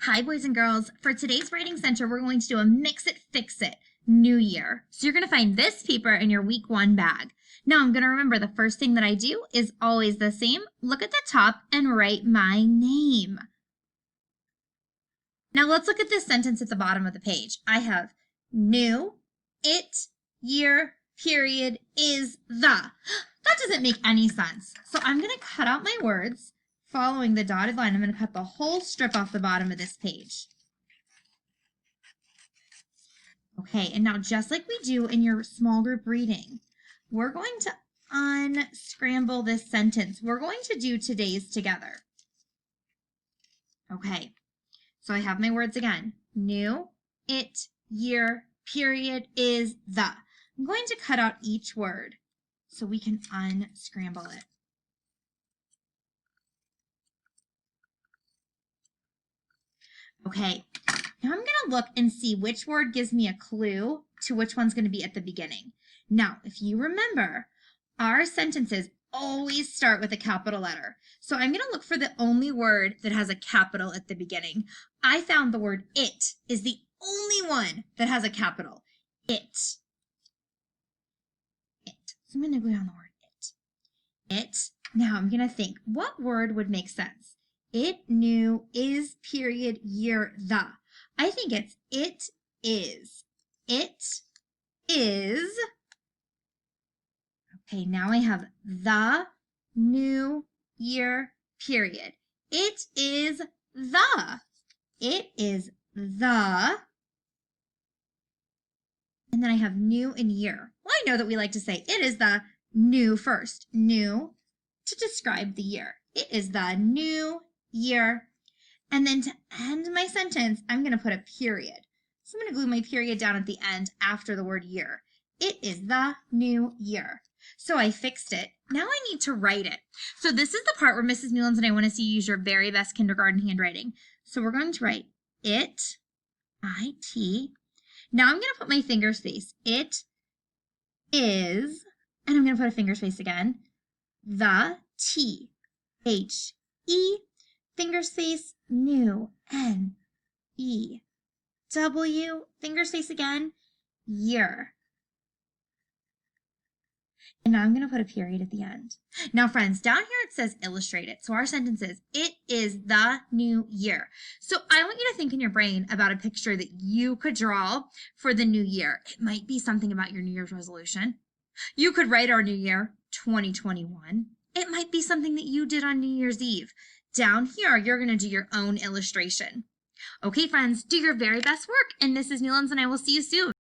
Hi, boys and girls. For today's Writing Center, we're going to do a Mix It, Fix It New Year. So you're going to find this paper in your week 1 bag. Now I'm going to remember the first thing that I do is always the same. Look at the top and write my name. Now let's look at this sentence at the bottom of the page. I have new, it, year, period, is the. That doesn't make any sense. So I'm going to cut out my words. Following the dotted line, I'm going to cut the whole strip off the bottom of this page. Okay, and now just like we do in your small group reading, we're going to unscramble this sentence. We're going to do today's together. Okay, so I have my words again. New, it, year, period, is the. I'm going to cut out each word so we can unscramble it. Okay, now I'm going to look and see which word gives me a clue to which one's going to be at the beginning. Now, if you remember, our sentences always start with a capital letter. So I'm going to look for the only word that has a capital at the beginning. I found the word it is the only one that has a capital. It. So I'm going to glue down the word it. It. Now I'm going to think, what word would make sense? It, new, is, period, year, the. I think it's it is. It is. Okay, now I have the, new, year, period. It is the. It is the. And then I have new and year. Well, I know that we like to say it is the new first. New to describe the year. It is the new year. And then to end my sentence, I'm going to put a period. So I'm going to glue my period down at the end after the word year. It is the new year. So I fixed it. Now I need to write it. So this is the part where Mrs. Newlands and I want to see you use your very best kindergarten handwriting. So we're going to write it, I-T. Now I'm going to put my finger space. It is, and I'm going to put a finger space again, the, T, H, E, finger space, new, N, E, W, finger space again, year. And now I'm going to put a period at the end. Now, friends, down here it says illustrate it. So our sentence is, it is the new year. So I want you to think in your brain about a picture that you could draw for the new year. It might be something about your New Year's resolution. You could write our new year, 2021. It might be something that you did on New Year's Eve. Down here, you're going to do your own illustration. Okay, friends, do your very best work. And Mrs. Newlands and I will see you soon.